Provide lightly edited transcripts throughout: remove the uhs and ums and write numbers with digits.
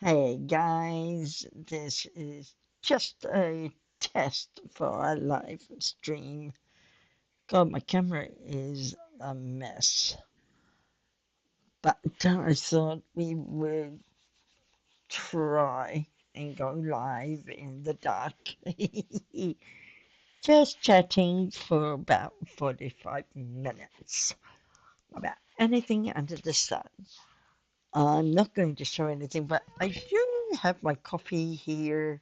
Hey guys, this is just a test for our live stream. God, my camera is a mess, but I thought we would try and go live in the dark. Just chatting for about 45 minutes about anything under the sun. I'm not going to show anything, but I do have my coffee here.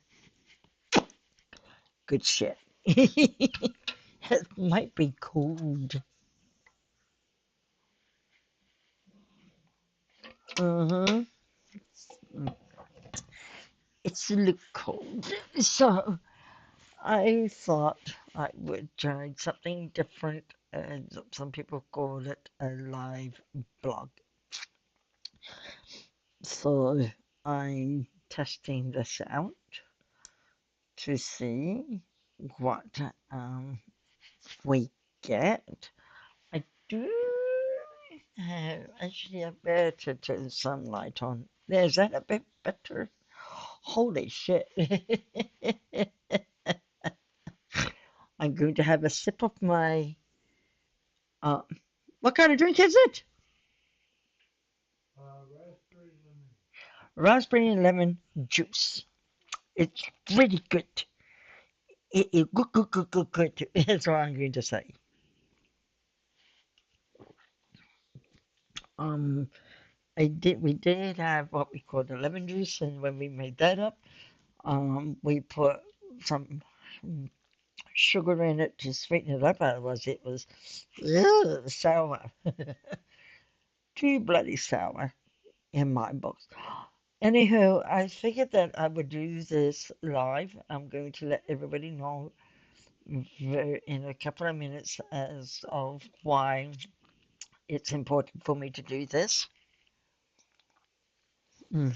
Good shit. It might be cold. Uh-huh. It's a little cold. So I thought I would try something different. Some people call it a live blog. So I'm testing this out to see what we get. I do have, actually, I better turn some light on. There's that a bit better. Holy shit. I'm going to have a sip of my. Uh, what kind of drink is it? Raspberry and lemon juice. It's really good. Good, good, good, good, good. That's what I'm going to say. Um, we did have what we call the lemon juice, and when we made that up, we put some sugar in it to sweeten it up. Otherwise, it was sour. Too bloody sour in my books. Anywho, I figured that I would do this live. I'm going to let everybody know in a couple of minutes as of why it's important for me to do this. Mm.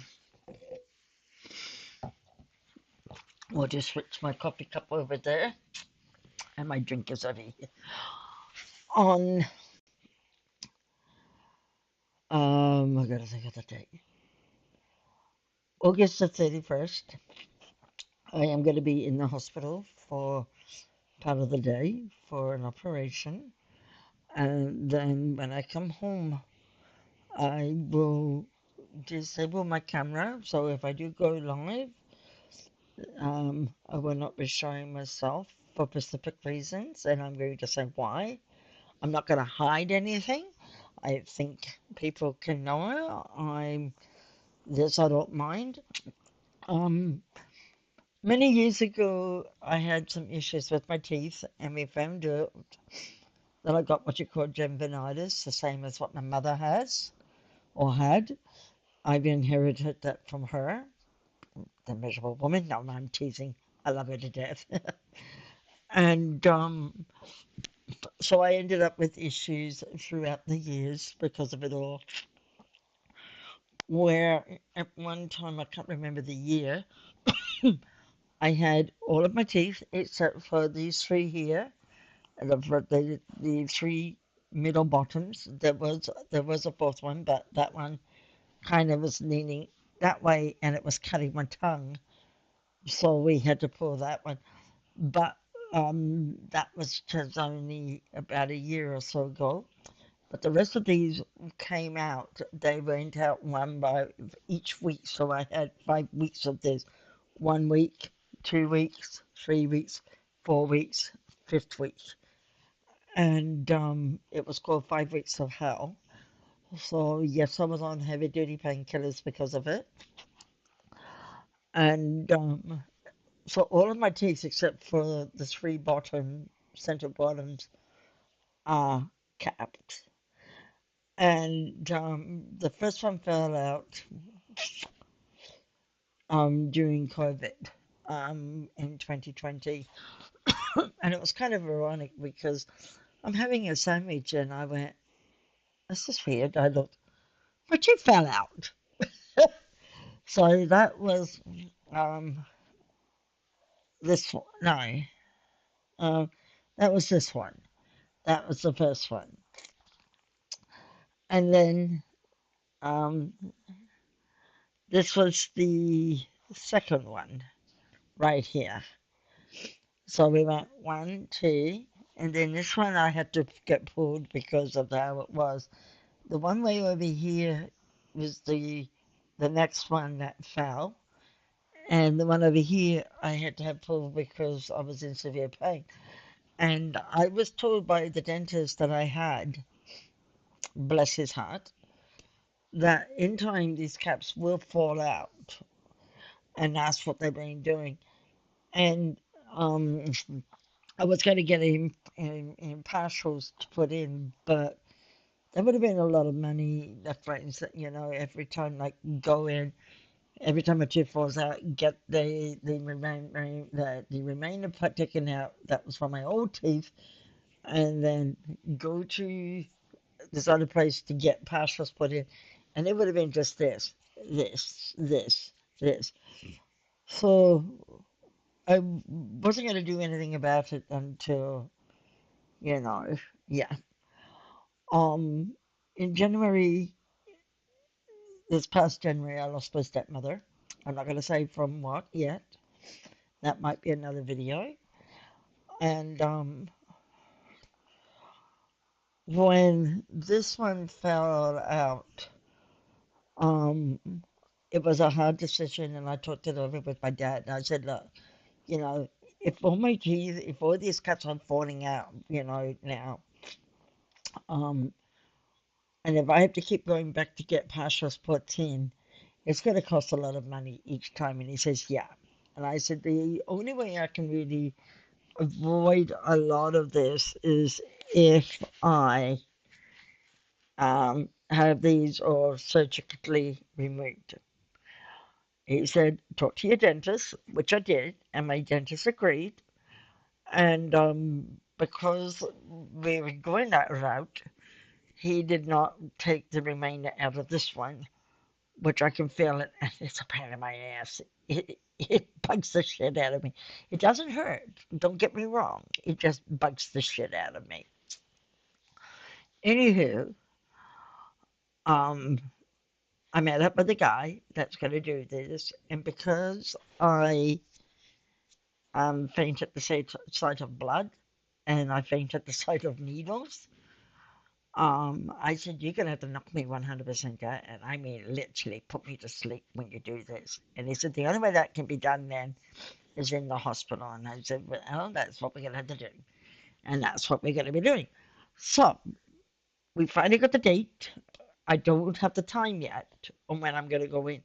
We'll just switch my coffee cup over there, and my drink is over here. On, I gotta think of the date. August the 31st, I am going to be in the hospital for part of the day for an operation. And then when I come home, I will disable my camera. So if I do go live, I will not be showing myself for specific reasons. And I'm going to say why. I'm not going to hide anything. I think people can know I'm this. I don't mind. Um, Many years ago, I had some issues with my teeth, and we found out that I got what you call gingivitis, the same as what my mother has or had. I've inherited that from her, the miserable woman. No, I'm teasing. I love her to death. And so I ended up with issues throughout the years because of it all. Where at one time, I can't remember the year, I had all of my teeth except for these three here, and the three middle bottoms. There was a fourth one, but that one kind of was leaning that way, and it was cutting my tongue, so we had to pull that one. But that was just only about a year or so ago. But the rest of these came out. They went out one by each week, so I had 5 weeks of this. 1 week, 2 weeks, 3 weeks, 4 weeks, fifth week. And it was called 5 Weeks of Hell. So yes, I was on heavy duty painkillers because of it. And so all of my teeth, except for the three bottom center bottoms, are capped. And the first one fell out during COVID in 2020, and it was kind of ironic because I'm having a sandwich and I went, "This is weird." I looked, my tooth fell out. So that was um, this one. No, um, that was this one. That was the first one. And then um, This was the second one right here. So we went one, two, and then this one I had to get pulled because of how it was. The one way over here was the next one that fell, and the one over here I had to have pulled because I was in severe pain. And I was told by the dentist that I had, bless his heart, that in time these caps will fall out, and that's what they've been doing. And um, I was going to get in partials to put in, but there would have been a lot of money difference, you know, every time like go in, every time a tooth falls out, get the remainder part taken out. That was from my old teeth, and then go to this other place to get partials put in, and it would have been just this. So I wasn't going to do anything about it until, you know, yeah. Um, in January, this past January, I lost my stepmother. I'm not going to say from what yet. That might be another video. And when this one fell out, um, it was a hard decision, and I talked it over with my dad. And I said, look, you know, if all my teeth, if all these cuts are falling out, you know, now, um, and if I have to keep going back to get partials put in, it's going to cost a lot of money each time. And he says, yeah. And I said, the only way I can really avoid a lot of this is if I have these or surgically removed. He said, talk to your dentist, which I did, and my dentist agreed. And because we were going that route, he did not take the remainder out of this one, which I can feel it, and it's a pain in my ass. It bugs the shit out of me. It doesn't hurt, don't get me wrong. It just bugs the shit out of me. Anywho, um, I met up with a guy that's going to do this, and because I faint at the sight of blood, and I faint at the sight of needles, I said, you're going to have to knock me 100% out, and I mean literally put me to sleep when you do this. And he said, the only way that can be done then is in the hospital. And I said, well, that's what we're going to have to do. And that's what we're going to be doing. So we finally got the date. I don't have the time yet on when I'm going to go in.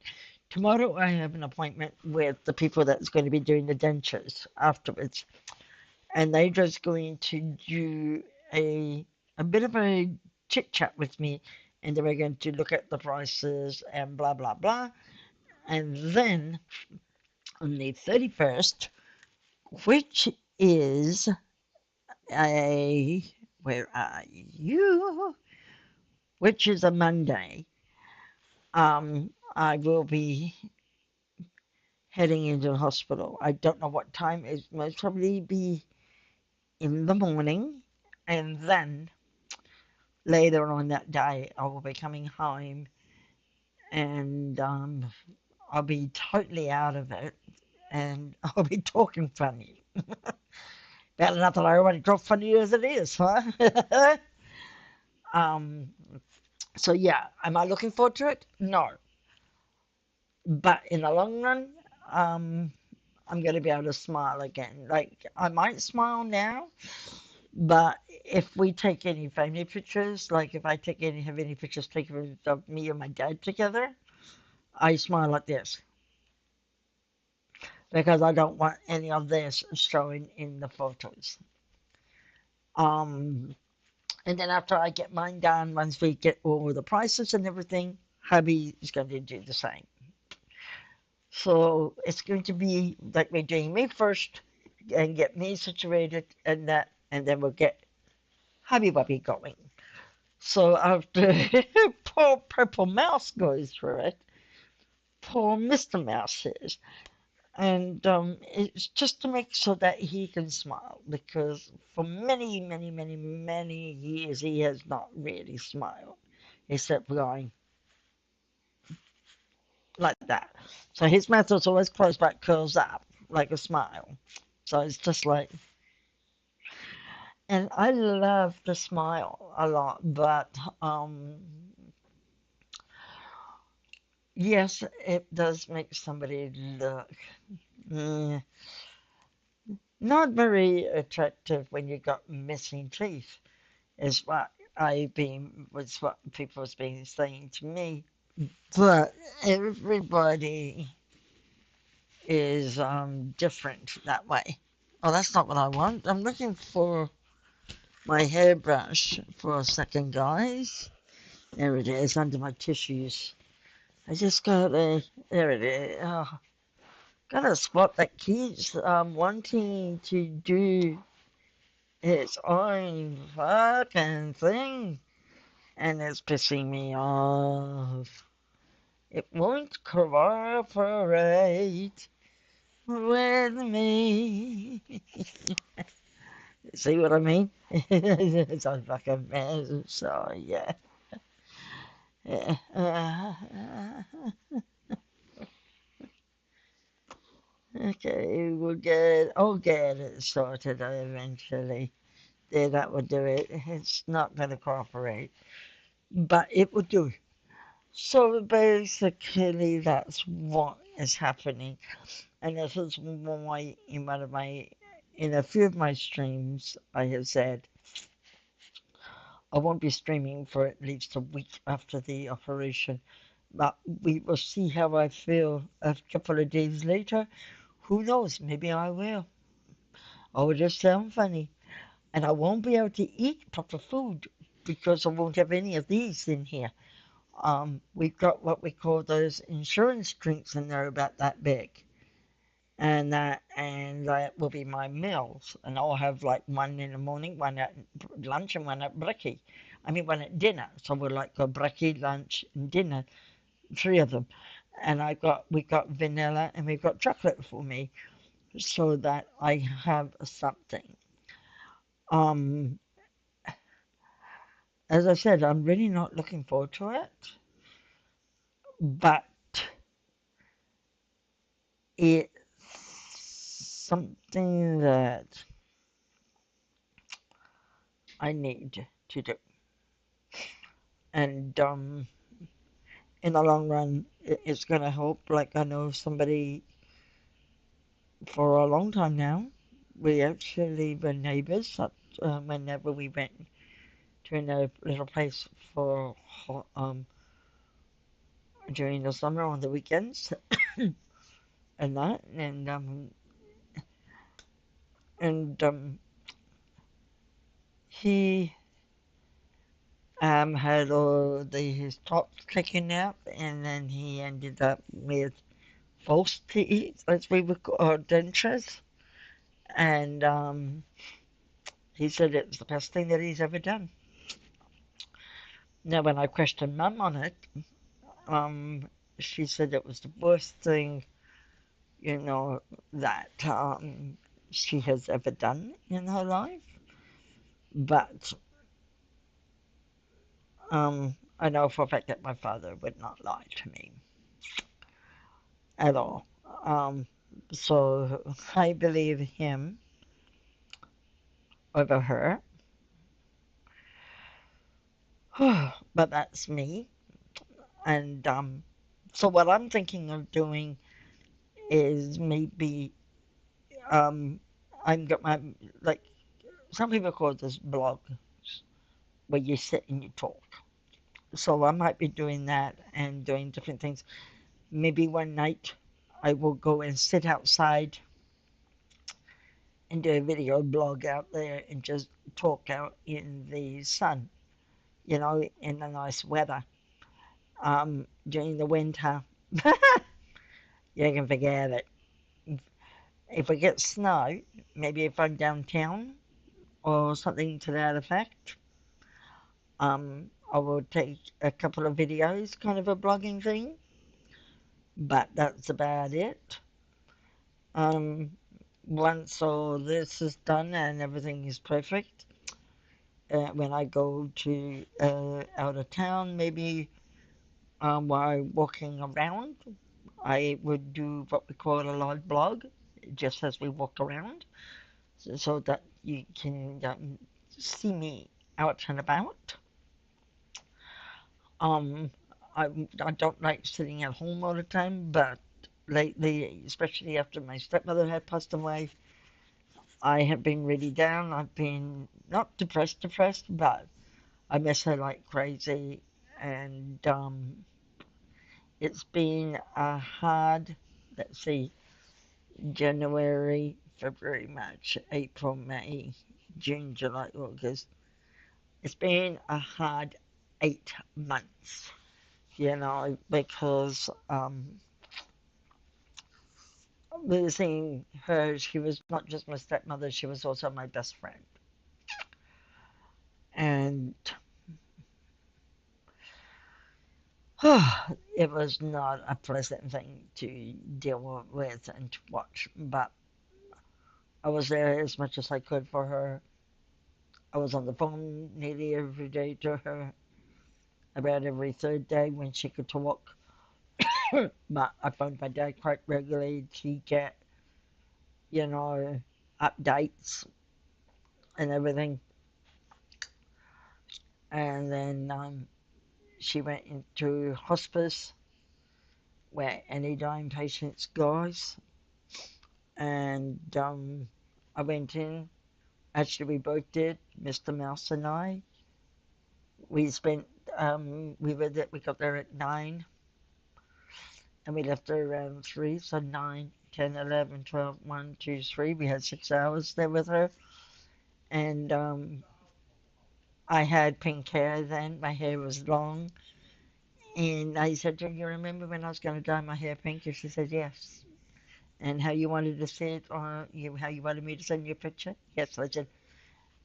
Tomorrow I have an appointment with the people that's going to be doing the dentures afterwards. And they're just going to do a bit of a chit chat with me, and then we're going to look at the prices and blah blah blah. And then on the 31st, which is a where are you? Which is a Monday. I will be heading into the hospital. I don't know what time. It most probably be in the morning, and then later on that day, I will be coming home, and I'll be totally out of it, and I'll be talking funny. Better not that I already talk funny as it is, huh? um, so yeah, am I looking forward to it? No, but in the long run, um, I'm going to be able to smile again. Like I might smile now, but if we take any family pictures, like if I have any pictures taken of me and my dad together, I smile like this because I don't want any of this showing in the photos. Um, and then after I get mine done, once we get all the prices and everything, hubby is going to do the same. So it's going to be like we're doing me first and get me situated and that, and then we'll get hubby bubby going. So after poor Purple Mouse goes through it, poor Mr. Mouse is. And it's just to make sure that he can smile because for many, many, many, many years he has not really smiled except going. like that. So his mouth was always closed but curls up like a smile. So it's just like, and I love the smile a lot, but yes, it does make somebody look mm, not very attractive when you got missing teeth, is what was what people was being saying to me. But everybody is different that way. Oh, that's not what I want. I'm looking for my hairbrush for a second, guys. There it is under my tissues. I just got a. There it is. Oh, got a spot that keeps wanting to do its own fucking thing, and it's pissing me off. It won't cooperate with me. See what I mean? It's a fucking mess. So yeah. Yeah. Okay, we'll I'll get it sorted eventually. Yeah, that will do it. It's not going to cooperate, but it will do. So basically, that's what is happening, and this is why in a few of my streams, I have said I won't be streaming for at least a week after the operation, but we will see how I feel a couple of days later. Who knows? Maybe I will. I will just sound funny. And I won't be able to eat proper food because I won't have any of these in here. We've got what we call those insurance drinks, and they're about that big. And that will be my meals. And I'll have like one in the morning, one at lunch, and one at brekkie. I mean, one at dinner. So we're like a brekkie, lunch, and dinner, three of them. And we've got vanilla and we've got chocolate for me, so that I have something. Um, as I said, I'm really not looking forward to it, but it's something that I need to do. And in the long run, it's going to help. Like, I know somebody for a long time now. We actually were neighbors whenever we went to a little place for during the summer on the weekends and that. And he had all his tops taken out, and then he ended up with false teeth, as we would call dentures. And he said it was the best thing that he's ever done. Now, when I questioned Mum on it, um, she said it was the worst thing, that she has ever done in her life. But I know for a fact that my father would not lie to me at all. Um, so I believe him over her. But that's me. And so what I'm thinking of doing is maybe um, I'm got my like some people call this blog where you sit and you talk. So I might be doing that and doing different things. Maybe one night I will go and sit outside and do a video blog out there and just talk out in the sun, in the nice weather. During the winter, you can forget it. If we get snow, maybe if I'm downtown or something to that effect, I will take a couple of videos, kind of a blogging thing, but that's about it. Um, Once all this is done and everything is perfect, when I go to out of town, maybe while walking around. I would do what we call a live blog, just as we walk around, so that you can see me out and about. Um, I don't like sitting at home all the time, but lately, especially after my stepmother had passed away, I have been really down. I've been not depressed, but I miss her like crazy, and it's been a hard, let's see, January, February, March, April, May, June, July, August. It's been a hard 8 months, because losing her, she was not just my stepmother, she was also my best friend. And it was not a pleasant thing to deal with and to watch, but I was there as much as I could for her. I was on the phone nearly every day to her, about every third day when she could talk. But I phoned my dad quite regularly to get, you know, updates and everything. And then she went into hospice where any dying patients goes. And I went in. Actually, we both did, Mr. Mouse and I. We spent, we got there at 9 and we left there around 3. So 9, 10, 11, 12, 1, 2, 3. We had 6 hours there with her. And I had pink hair then. My hair was long. And I said to her, "You remember when I was going to dye my hair pink?" And she said, "Yes." And how you wanted to see it, or how you wanted me to send you a picture? Yes. I said,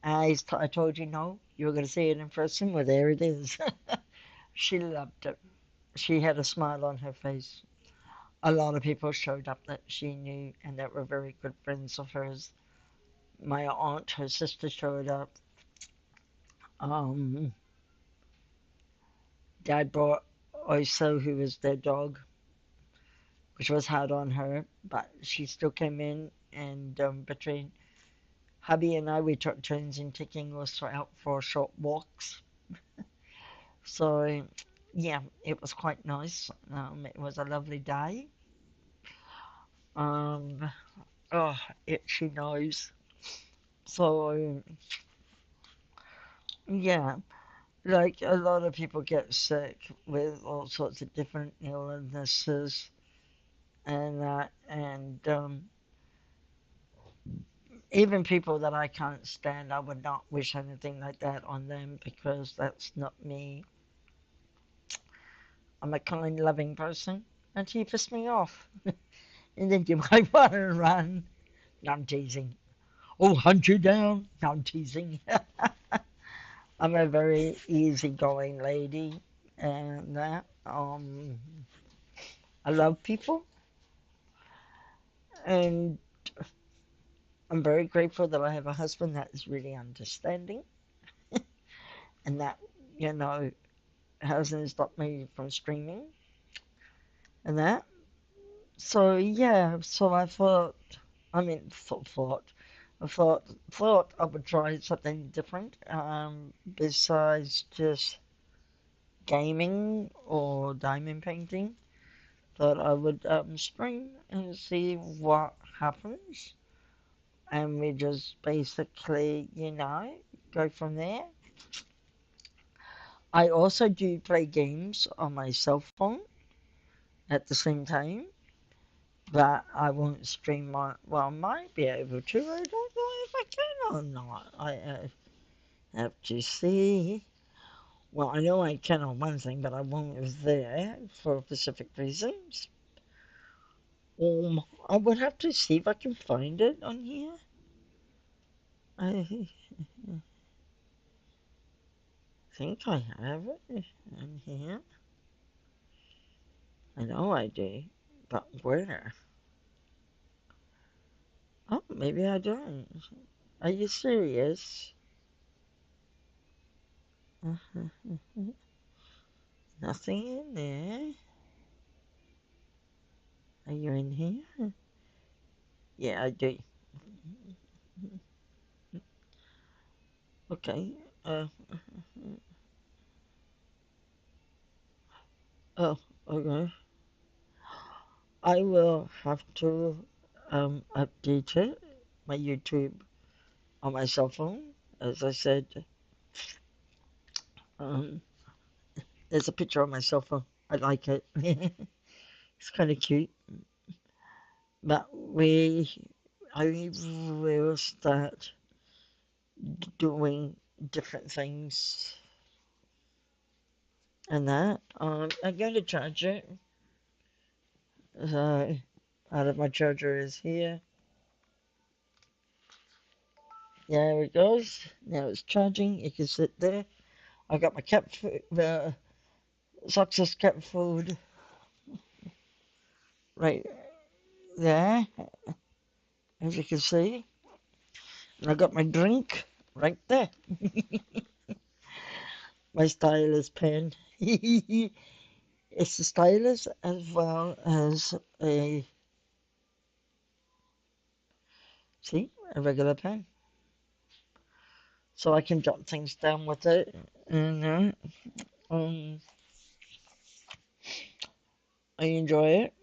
I told you no. You were going to see it in person. Well, there it is. She loved it. She had a smile on her face. A lot of people showed up that she knew and that were very good friends of hers. My aunt, her sister showed up. Um, Dad brought Oiso, who was their dog, which was hard on her, but she still came in. And between hubby and I, we took turns in taking Oiso out for short walks. So, yeah, it was quite nice. It was a lovely day. Um, oh, itchy nose. So, yeah, like a lot of people get sick with all sorts of different illnesses and that, and even people that I can't stand, I would not wish anything like that on them because that's not me. I'm a kind, loving person, and he pissed me off. And then you might want to run. No, I'm teasing. Oh, hunt you down. No, I'm teasing. I'm a very easygoing lady, and that I love people, and I'm very grateful that I have a husband that is really understanding, and that you know hasn't stopped me from streaming and that. So yeah, so I thought, I mean, I thought I would try something different, besides just gaming or diamond painting. Thought I would stream and see what happens, and we just basically, go from there. I also do play games on my cell phone at the same time, but I won't stream my. Well, I might be able to. I don't know if I can or not. I have to see. Well, I know I can on one thing, but I won't there for specific reasons. I would have to see if I can find it on here. I think I have it on here. I know I do, but where? Oh, maybe I don't. Are you serious? Nothing in there. Are you in here? Yeah, I do. Okay. Uh, oh, okay. I will have to update it, my YouTube on my cell phone. As I said, um, there's a picture on my cell phone. I like it. It's kind of cute. But I will start doing different things and that. I'm going to charge it. So, out of my charger is here. There it goes. Now it's charging. It can sit there. I got my cat food, the success cat food right there, as you can see. And I got my drink right there. My stylus pen. It's a stylus as well as a, see, a regular pen. So I can jot things down with it. And I enjoy it.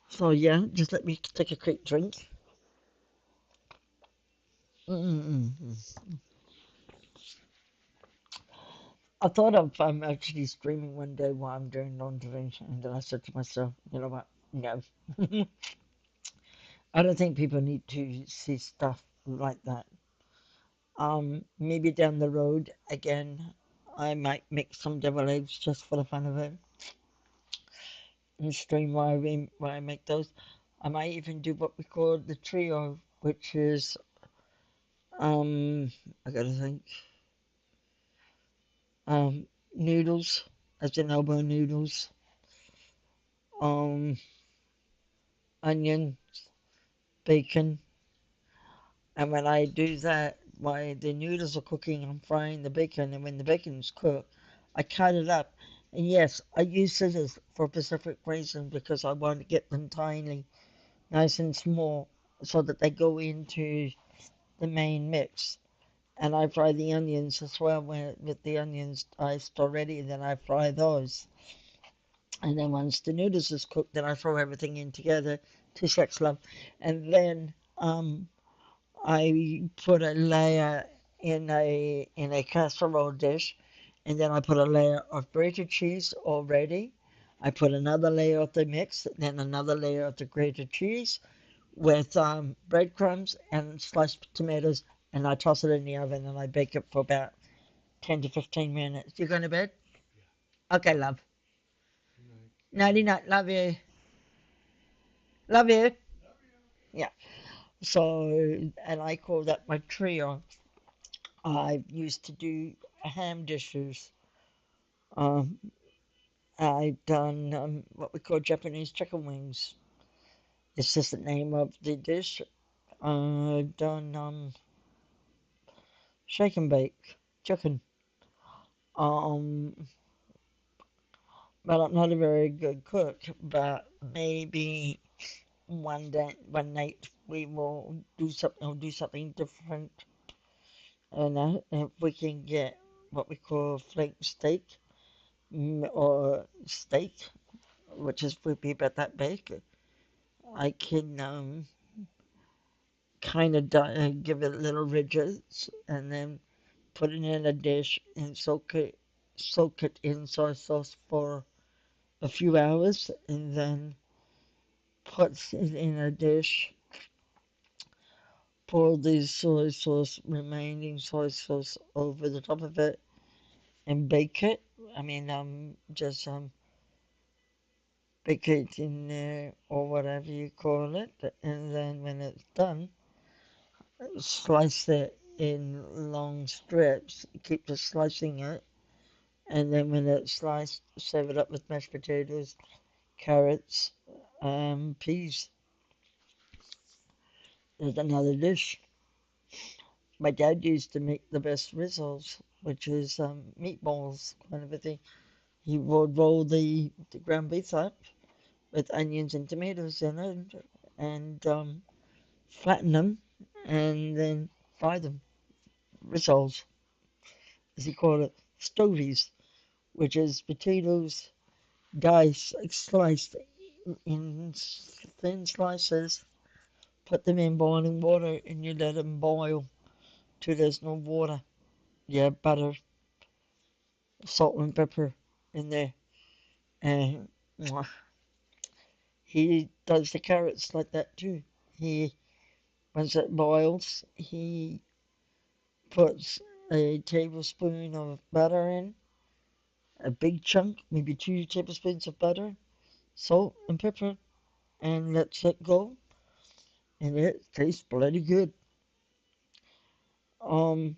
So yeah, just let me take a quick drink. Mm-mm-mm. I thought of actually streaming one day while I'm doing laundry, and then I said to myself, you know what? No. I don't think people need to see stuff like that. Maybe down the road again, I might make some devil eggs just for the fun of it and stream while I make those. I might even do what we call the trio, which is I gotta think, noodles, as in elbow noodles, um, onion, bacon, and when I do that, while the noodles are cooking, I'm frying the bacon, and when the bacon's cooked, I cut it up. And yes, I use scissors for a specific reason because I want to get them tiny, nice and small, so that they go into the main mix. And I fry the onions as well with the onions diced already, and then I fry those. And then once the noodles is cooked, then I throw everything in together to sex love. And then I put a layer in a casserole dish, and then I put a layer of grated cheese already. I put another layer of the mix, then another layer of the grated cheese with breadcrumbs and sliced tomatoes, and I toss it in the oven and I bake it for about 10 to 15 minutes. You going to bed? Okay, love. Nighty night. Love you. Love you. Yeah. So, and I call that my trio. I used to do ham dishes. Um, I've done what we call Japanese chicken wings. It's just the name of the dish. I've done shake and bake chicken. Um, but I'm not a very good cook. But maybe one night, we will do something different. And if we can get what we call flake steak or steak, which is would be about that big, I can kind of give it little ridges and then put it in a dish and soak it in soy sauce for a few hours, and then put it in a dish, pour the remaining soy sauce over the top of it, and bake it. I mean, just bake it in there or whatever you call it, and then when it's done, slice it in long strips. Keep just slicing it, and then when it's sliced, serve it up with mashed potatoes, carrots, peas. There's another dish. My dad used to make the best rissoles, which is meatballs kind of a thing. He would roll the ground beef up with onions and tomatoes in it and flatten them and then fry them. Rissoles, as he called it, stovies, which is potatoes diced, sliced in thin slices, put them in boiling water, and you let them boil till there's no water. Yeah, butter, salt, and pepper in there. And mwah, he does the carrots like that too. He, once it boils, he puts a tablespoon of butter in, a big chunk, maybe 2 tablespoons of butter, salt, and pepper, and lets it go. And it tastes bloody good. Um,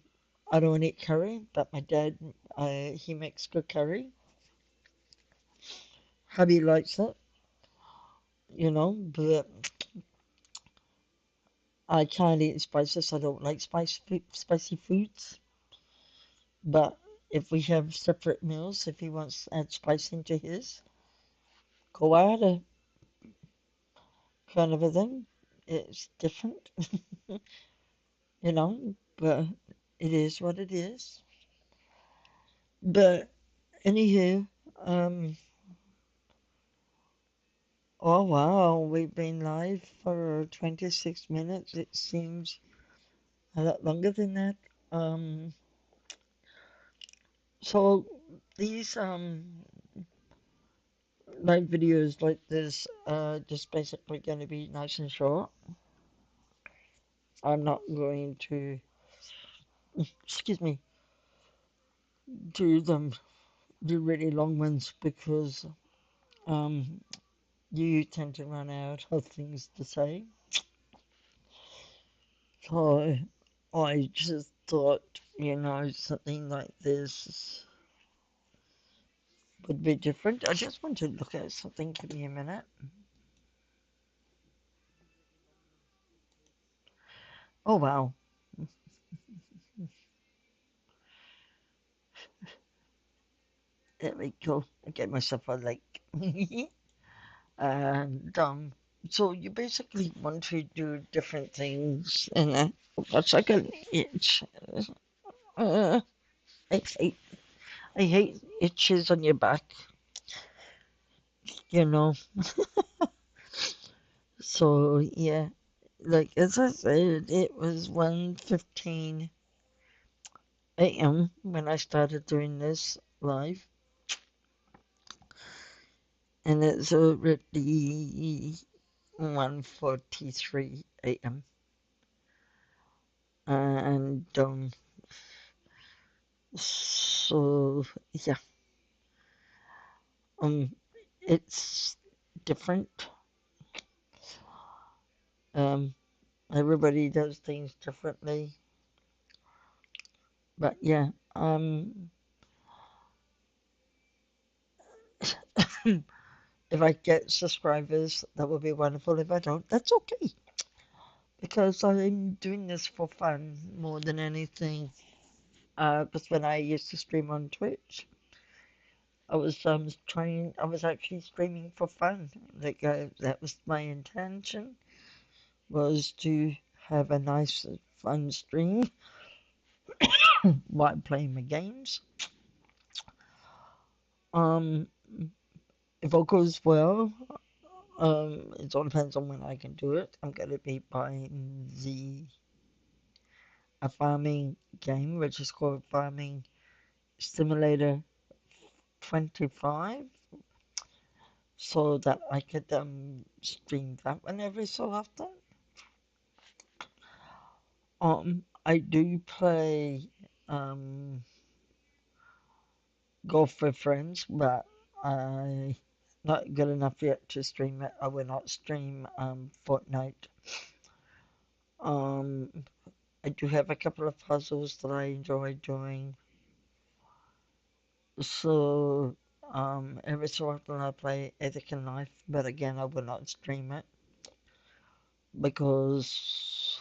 I don't eat curry, but my dad, he makes good curry. Hubby likes it, but I can't eat spices. I don't like spicy foods. But if we have separate meals, if he wants to add spice into his, go at it, kind of a thing. It's different, but it is what it is. But anywho, um, oh wow, we've been live for 26 minutes. It seems a lot longer than that. Um, so these live videos like this are just basically going to be nice and short. I'm not going to, excuse me, do them do really long ones because um you tend to run out of things to say. So I just thought, something like this would be different. I just want to look at something. Give me a minute. Oh wow. There we go. I get myself a like. And so you basically want to do different things and that's like an itch. Uh, I hate I hate itches on your back, you know. So yeah, like as I said, it was 1:15 a.m. when I started doing this live, and it's already 1:43 a.m. And so yeah, um, it's different. Um, everybody does things differently, but yeah, if I get subscribers, that would be wonderful. If I don't, that's okay, because I'm doing this for fun more than anything. Because when I used to stream on Twitch, I was actually streaming for fun. Like that was my intention, was to have a nice, fun stream while playing my games. Um, if all goes well, it all depends on when I can do it. I'm going to be buying a farming game, which is called Farming Simulator 25, so that I could stream that one every so often. I do play golf with friends, but I not good enough yet to stream it. I will not stream Fortnite. Um, I do have a couple of puzzles that I enjoy doing. So, every so often I play Ethic and Life, but again, I will not stream it because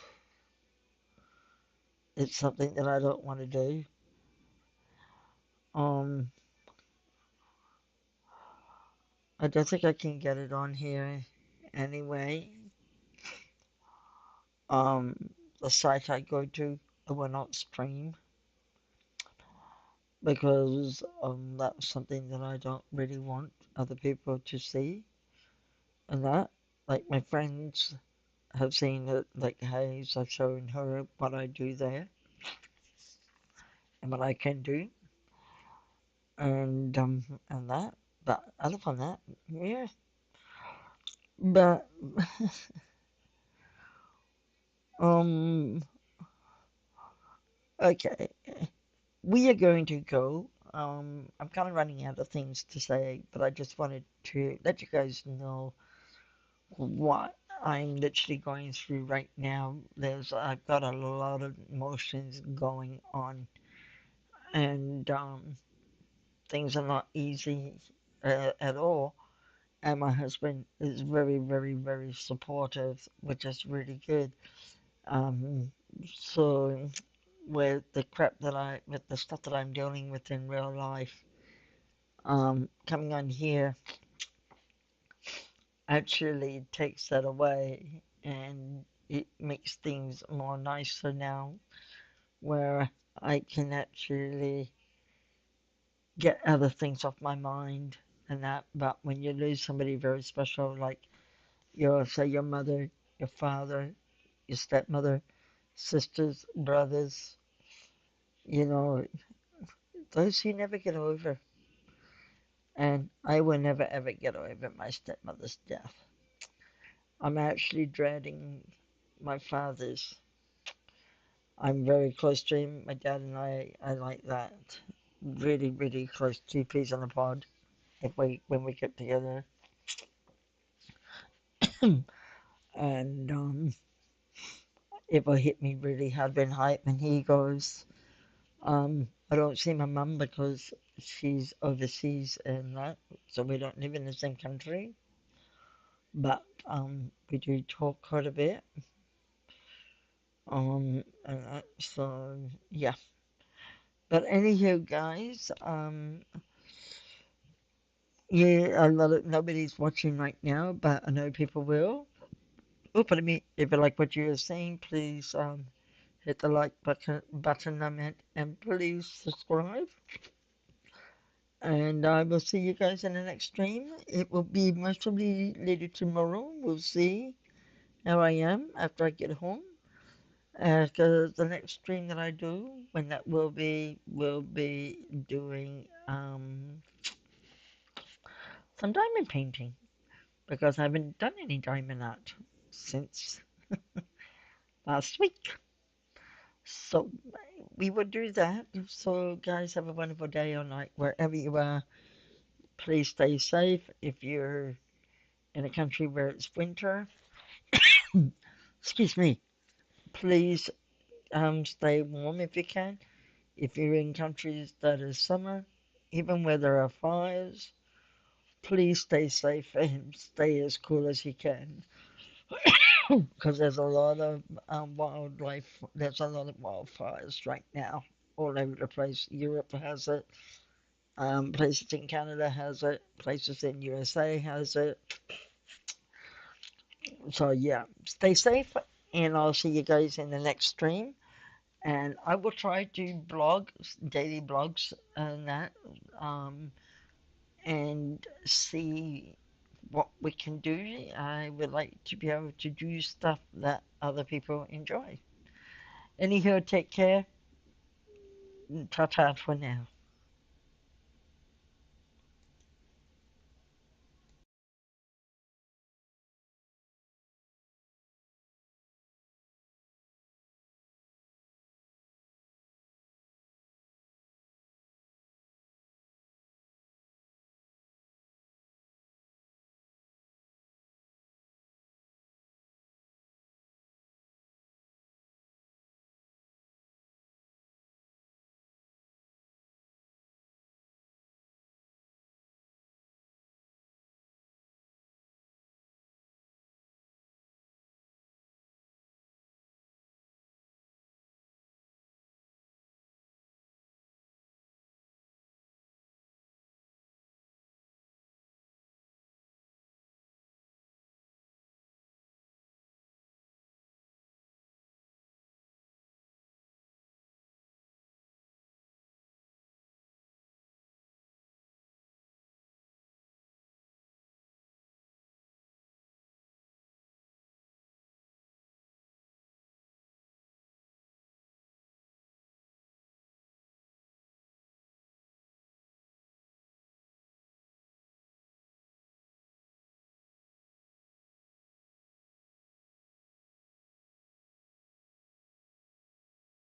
it's something that I don't want to do. Um, I don't think I can get it on here anyway. Um, the site I go to, I will not stream because that's something that I don't really want other people to see. And that, like my friends have seen it, like Hayes, I've shown her what I do there and what I can do, and that. But other than that, yeah. But um, okay, we are going to go. I'm kind of running out of things to say, but I just wanted to let you guys know what I'm literally going through right now. I've got a lot of emotions going on, and things are not easy at all. And my husband is very, very, very supportive, which is really good. Um, so with the stuff that I'm dealing with in real life, coming on here actually takes that away, and it makes things more nicer now, where I can actually get other things off my mind and that. But when you lose somebody very special, like your mother, your father, your stepmother, sisters, brothers, you know, those you never get over. And I will never ever get over my stepmother's death. I'm actually dreading my father's. I'm very close to him. My dad and I like that. Really, really close. Two peas in a pod. If we when we get together, and it will hit me really hard when he goes. I don't see my mum because she's overseas and that, so we don't live in the same country. But we do talk quite a bit. And that, so yeah. But anywho, guys, yeah, a lot of nobody's watching right now, but I know people will. Oh, pardon me. If you like what you're saying, please hit the like button and please subscribe. And I will see you guys in the next stream. It will be most probably later tomorrow. We'll see how I am after I get home. Because the next stream that I do, when that will be doing some diamond painting because I haven't done any diamond art since last week. So we will do that. So guys, have a wonderful day or night wherever you are. Please stay safe. If you're in a country where it's winter, excuse me, please stay warm if you can. If you're in countries that is summer, even where there are fires, please stay safe and stay as cool as you can. Because there's a lot of wildlife, there's a lot of wildfires right now all over the place. Europe has it, places in Canada has it, places in USA has it. So yeah, stay safe, and I'll see you guys in the next stream. And I will try to blog, daily blogs, and that, um, and see what we can do. I would like to be able to do stuff that other people enjoy. Anyhow, take care. Ta ta for now.